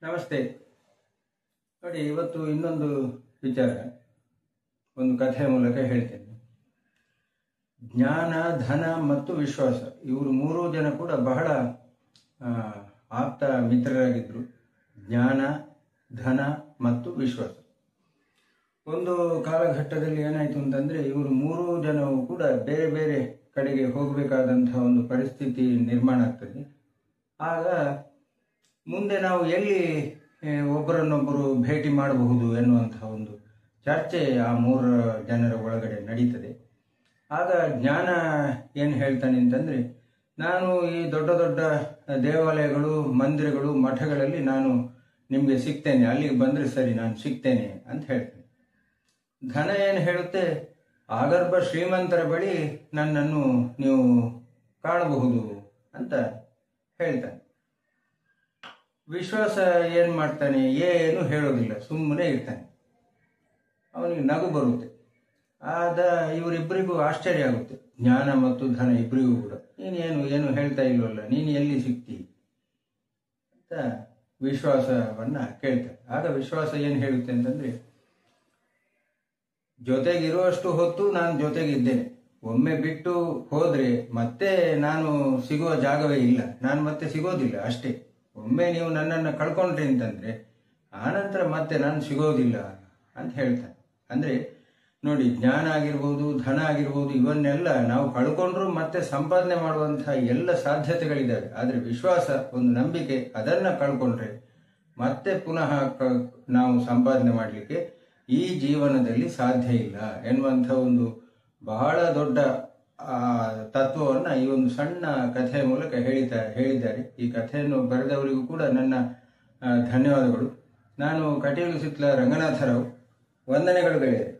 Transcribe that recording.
ನಮಸ್ತೆ. ನೋಡಿ, ಇವತ್ತು ಇನ್ನೊಂದು ವಿಚಾರ, ಒಂದು ಕಥೆಯ ಮೂಲಕ ಹೇಳ್ತೇನೆ. ಜ್ಞಾನ, ಧನ ಮತ್ತು ವಿಶ್ವಾಸ, ಇವರು ಮೂರೂ ಜನ ಕೂಡ ಬಹಳ ಆಪ್ತ ಮಿತ್ರರಾಗಿದ್ದರು. ಜ್ಞಾನ, ಧನ ಮತ್ತು ವಿಶ್ವಾಸ. ಒಂದು ಕಾಲಘಟ್ಟದಲ್ಲಿ ಏನಾಯಿತು ಅಂತಂದರೆ, ಇವರು ಮೂರೂ ಜನವು ಕೂಡ ಬೇರೆ ಬೇರೆ ಕಡೆಗೆ ಹೋಗಬೇಕಾದಂತಹ ಒಂದು ಪರಿಸ್ಥಿತಿ ನಿರ್ಮಾಣ ಆಗ್ತದೆ. ಆಗ ಮುಂದೆ ನಾವು ಎಲ್ಲಿ ಒಬ್ಬರನ್ನೊಬ್ಬರು ಭೇಟಿ ಮಾಡಬಹುದು ಎನ್ನುವಂತಹ ಒಂದು ಚರ್ಚೆ ಆ ಮೂರು ಜನರ ಒಳಗಡೆ ನಡೀತದೆ. ಆಗ ಜ್ಞಾನ ಏನು ಹೇಳ್ತಾನೆ ಅಂತಂದರೆ, ನಾನು ಈ ದೊಡ್ಡ ದೊಡ್ಡ ದೇವಾಲಯಗಳು, ಮಂದಿರಗಳು, ಮಠಗಳಲ್ಲಿ ನಾನು ನಿಮಗೆ ಸಿಗ್ತೇನೆ, ಅಲ್ಲಿಗೆ ಬಂದರೆ ಸರಿ, ನಾನು ಸಿಗ್ತೇನೆ ಅಂತ ಹೇಳ್ತೇನೆ. ಧನ ಏನು ಹೇಳುತ್ತೆ, ಆಗರ್ಭ ಶ್ರೀಮಂತರ ಬಳಿ ನನ್ನನ್ನು ನೀವು ಕಾಣಬಹುದು ಅಂತ ಹೇಳ್ತಾನೆ. ವಿಶ್ವಾಸ ಏನು ಮಾಡ್ತಾನೆ, ಏನು ಹೇಳೋದಿಲ್ಲ, ಸುಮ್ಮನೆ ಇರ್ತಾನೆ. ಅವನಿಗೆ ನಗು ಬರುತ್ತೆ. ಆದ ಇವರಿಬ್ಬರಿಗೂ ಆಶ್ಚರ್ಯ ಆಗುತ್ತೆ, ಜ್ಞಾನ ಮತ್ತು ಧನ ಇಬ್ಬರಿಗೂ ಕೂಡ. ಏನು ಹೇಳ್ತಾ ಇಲ್ವಲ್ಲ, ನೀನು ಎಲ್ಲಿ ಸಿಗ್ತಿ ಅಂತ ವಿಶ್ವಾಸವನ್ನ ಕೇಳ್ತಾನೆ. ಆಗ ವಿಶ್ವಾಸ ಏನು ಹೇಳುತ್ತೆ ಅಂತಂದ್ರೆ, ಜೊತೆಗಿರುವಷ್ಟು ಹೊತ್ತು ನಾನು ಜೊತೆಗಿದ್ದೇನೆ, ಒಮ್ಮೆ ಬಿಟ್ಟು ಹೋದ್ರೆ ಮತ್ತೆ ನಾನು ಸಿಗುವ ಜಾಗವೇ ಇಲ್ಲ, ನಾನು ಮತ್ತೆ ಸಿಗೋದಿಲ್ಲ ಅಷ್ಟೇ. ಒಮ್ಮೆ ನೀವು ನನ್ನನ್ನು ಕಳ್ಕೊಂಡ್ರಿ ಅಂತಂದ್ರೆ ಆನಂತರ ಮತ್ತೆ ನಾನು ಸಿಗೋದಿಲ್ಲ ಅಂತ ಹೇಳ್ತಾನೆ. ಅಂದ್ರೆ ನೋಡಿ, ಜ್ಞಾನ ಆಗಿರ್ಬೋದು, ಧನ ಆಗಿರ್ಬೋದು, ಇವನ್ನೆಲ್ಲ ನಾವು ಕಳ್ಕೊಂಡ್ರು ಮತ್ತೆ ಸಂಪಾದನೆ ಮಾಡುವಂತಹ ಎಲ್ಲ ಸಾಧ್ಯತೆಗಳಿದ್ದಾವೆ. ಆದರೆ ವಿಶ್ವಾಸ, ಒಂದು ನಂಬಿಕೆ, ಅದನ್ನ ಕಳ್ಕೊಂಡ್ರೆ ಮತ್ತೆ ಪುನಃ ನಾವು ಸಂಪಾದನೆ ಮಾಡಲಿಕ್ಕೆ ಈ ಜೀವನದಲ್ಲಿ ಸಾಧ್ಯ ಇಲ್ಲ ಎನ್ನುವಂಥ ಒಂದು ಬಹಳ ದೊಡ್ಡ ತತ್ವವನ್ನ ಈ ಒಂದು ಸಣ್ಣ ಕಥೆಯ ಮೂಲಕ ಹೇಳಿದ್ದಾರೆ. ಈ ಕಥೆಯನ್ನು ಬರೆದವರಿಗೂ ಕೂಡ ನನ್ನ ಧನ್ಯವಾದಗಳು. ನಾನು ಕಟೀಲು ಸಿತ್ಲ ರಂಗನಾಥರಾವ್. ವಂದನೆಗಳು ಗೆಳೆಯರೆ.